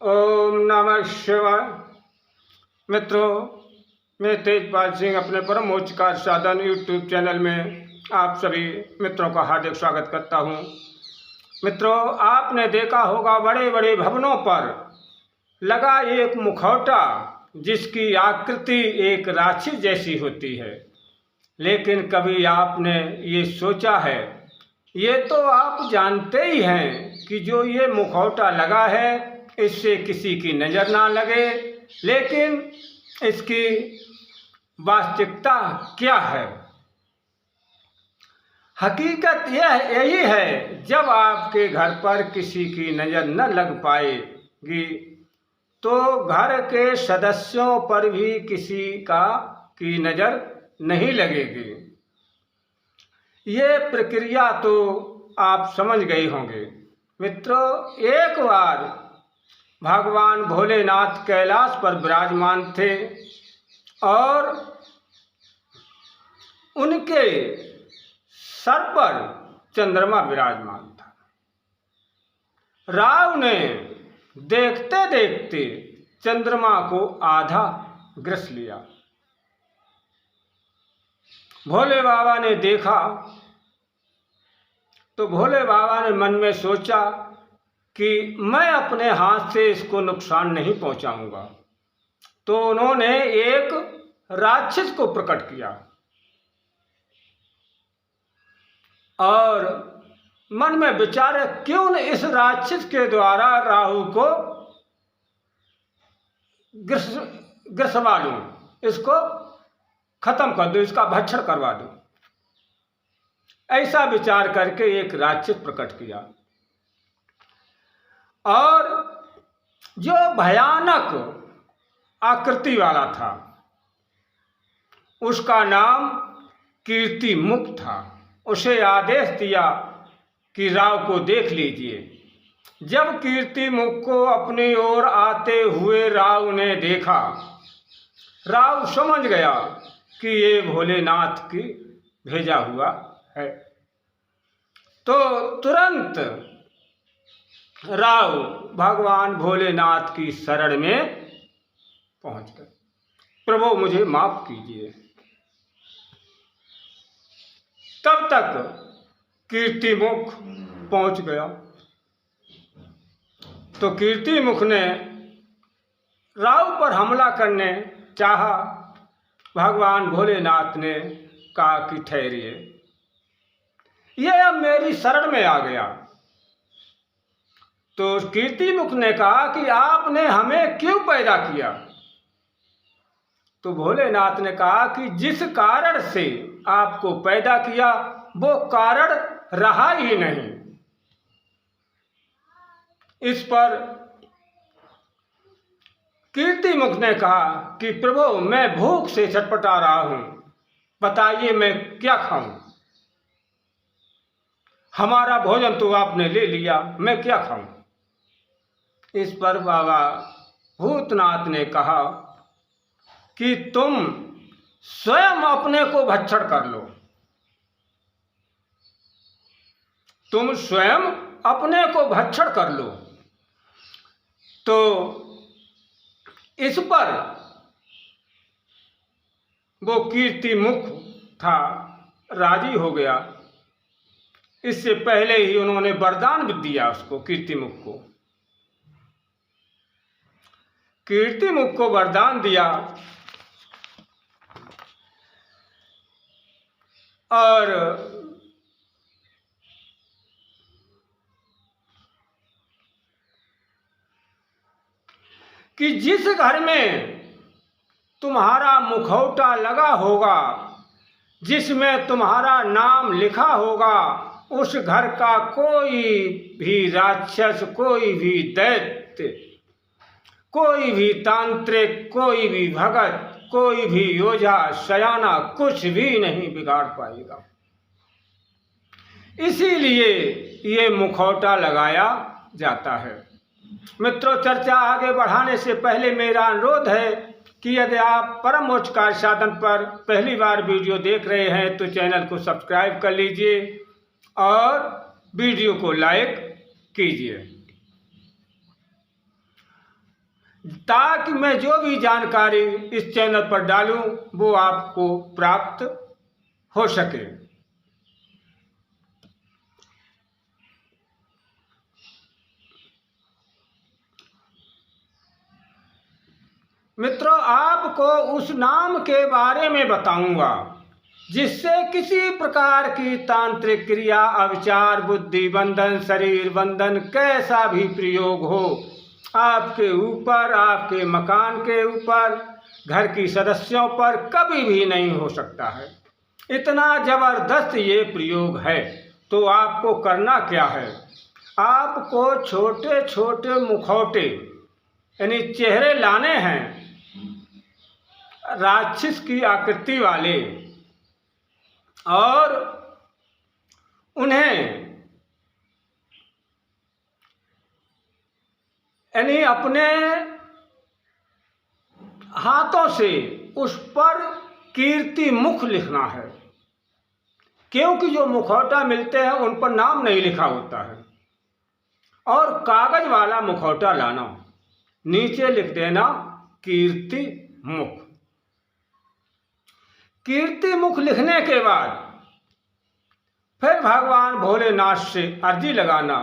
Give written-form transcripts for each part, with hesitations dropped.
ओम नमः शिवाय। मित्रों, मैं तेजपाल सिंह अपने परमोच्च कार्य साधन यूट्यूब चैनल में आप सभी मित्रों का हार्दिक स्वागत करता हूं। मित्रों, आपने देखा होगा बड़े बड़े भवनों पर लगा एक मुखौटा जिसकी आकृति एक राक्षस जैसी होती है। लेकिन कभी आपने ये सोचा है, ये तो आप जानते ही हैं कि जो ये मुखौटा लगा है इससे किसी की नज़र ना लगे, लेकिन इसकी वास्तविकता क्या है? हकीकत यही है, जब आपके घर पर किसी की नज़र न लग पाएगी तो घर के सदस्यों पर भी किसी की नज़र नहीं लगेगी। ये प्रक्रिया तो आप समझ गए होंगे। मित्रों, एक बार भगवान भोलेनाथ कैलाश पर विराजमान थे और उनके सर पर चंद्रमा विराजमान था। राव ने देखते देखते चंद्रमा को आधा ग्रस लिया। भोले बाबा ने देखा तो भोले बाबा ने मन में सोचा कि मैं अपने हाथ से इसको नुकसान नहीं पहुंचाऊंगा। तो उन्होंने एक राक्षस को प्रकट किया और मन में विचार, क्यों न इस राक्षस के द्वारा राहु को ग्रसवा दूं, इसको खत्म कर दूं, इसका भक्षण करवा दूं। ऐसा विचार करके एक राक्षस प्रकट किया और जो भयानक आकृति वाला था उसका नाम कीर्ति मुख था। उसे आदेश दिया कि राव को देख लीजिए। जब कीर्ति मुख को अपनी ओर आते हुए राव ने देखा, राव समझ गया कि ये भोलेनाथ की भेजा हुआ है। तो तुरंत राव भगवान भोलेनाथ की शरण में पहुंच गए। प्रभु, मुझे माफ कीजिए। तब तक कीर्ति मुख पहुंच गया। तो कीर्ति मुख ने राव पर हमला करने चाहा। भगवान भोलेनाथ ने कहा कि ठहरिए, यह अब मेरी शरण में आ गया। तो कीर्ति मुख ने कहा कि आपने हमें क्यों पैदा किया? तो भोलेनाथ ने कहा कि जिस कारण से आपको पैदा किया वो कारण रहा ही नहीं। इस पर कीर्ति मुख ने कहा कि प्रभु, मैं भूख से छटपटा रहा हूं, बताइए मैं क्या खाऊं? हमारा भोजन तो आपने ले लिया, मैं क्या खाऊं? इस पर बाबा भूतनाथ ने कहा कि तुम स्वयं अपने को भक्षण कर लो। तुम स्वयं अपने को भक्षण कर लो। तो इस पर वो कीर्ति मुख था राजी हो गया। इससे पहले ही उन्होंने वरदान भी दिया उसको, कीर्ति मुख को। कीर्ति मुख को वरदान दिया और कि जिस घर में तुम्हारा मुखौटा लगा होगा, जिसमें तुम्हारा नाम लिखा होगा, उस घर का कोई भी राक्षस, कोई भी दैत्य, कोई भी तांत्रिक, कोई भी भगत, कोई भी योद्धा, सयाना कुछ भी नहीं बिगाड़ पाएगा। इसीलिए ये मुखौटा लगाया जाता है। मित्रों, चर्चा आगे बढ़ाने से पहले मेरा अनुरोध है कि यदि आप परमोच्च कार्य साधन पर पहली बार वीडियो देख रहे हैं तो चैनल को सब्सक्राइब कर लीजिए और वीडियो को लाइक कीजिए। ताकि मैं जो भी जानकारी इस चैनल पर डालूं वो आपको प्राप्त हो सके। मित्रों, आपको उस नाम के बारे में बताऊंगा जिससे किसी प्रकार की तांत्रिक क्रिया, अविचार, बुद्धि बंधन, शरीर बंधन, कैसा भी प्रयोग हो आपके ऊपर, आपके मकान के ऊपर, घर की सदस्यों पर कभी भी नहीं हो सकता है। इतना जबरदस्त ये प्रयोग है। तो आपको करना क्या है, आपको छोटे छोटे मुखौटे यानी चेहरे लाने हैं राक्षस की आकृति वाले, और उन्हें यानी अपने हाथों से उस पर कीर्ति मुख लिखना है, क्योंकि जो मुखौटा मिलते हैं उन पर नाम नहीं लिखा होता है। और कागज वाला मुखौटा लाना, नीचे लिख देना कीर्ति मुख। कीर्ति मुख लिखने के बाद फिर भगवान भोलेनाथ से अर्जी लगाना,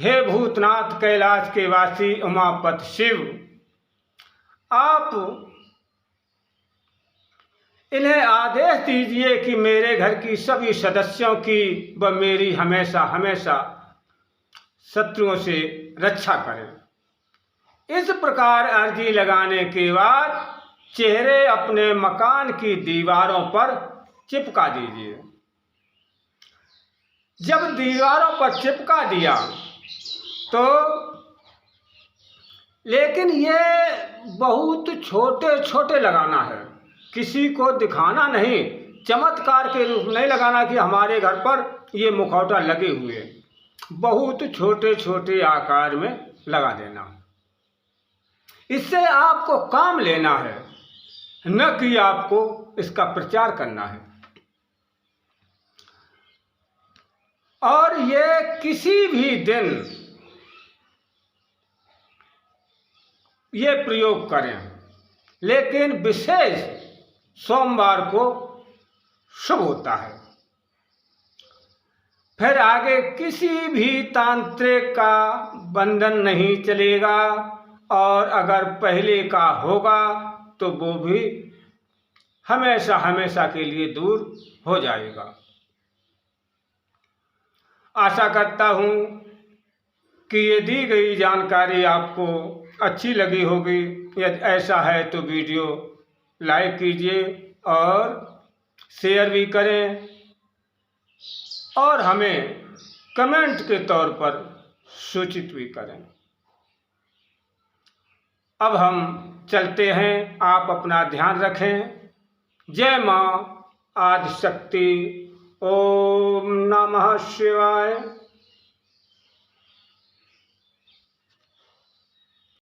हे भूतनाथ कैलाश के वासी उमापति शिव, आप इन्हें आदेश दीजिए कि मेरे घर की सभी सदस्यों की व मेरी हमेशा हमेशा शत्रुओं से रक्षा करें। इस प्रकार अर्जी लगाने के बाद चेहरे अपने मकान की दीवारों पर चिपका दीजिए। जब दीवारों पर चिपका दिया तो, लेकिन ये बहुत छोटे छोटे लगाना है, किसी को दिखाना नहीं, चमत्कार के रूप नहीं लगाना कि हमारे घर पर ये मुखौटा लगे हुए, बहुत छोटे छोटे आकार में लगा देना। इससे आपको काम लेना है, न कि आपको इसका प्रचार करना है। और ये किसी भी दिन ये प्रयोग करें, लेकिन विशेष सोमवार को शुभ होता है। फिर आगे किसी भी तांत्रिक का बंधन नहीं चलेगा, और अगर पहले का होगा तो वो भी हमेशा हमेशा के लिए दूर हो जाएगा। आशा करता हूँ कि ये दी गई जानकारी आपको अच्छी लगी होगी। यदि ऐसा है तो वीडियो लाइक कीजिए और शेयर भी करें, और हमें कमेंट के तौर पर सूचित भी करें। अब हम चलते हैं, आप अपना ध्यान रखें। जय मां आदिशक्ति। ओम नमः शिवाय।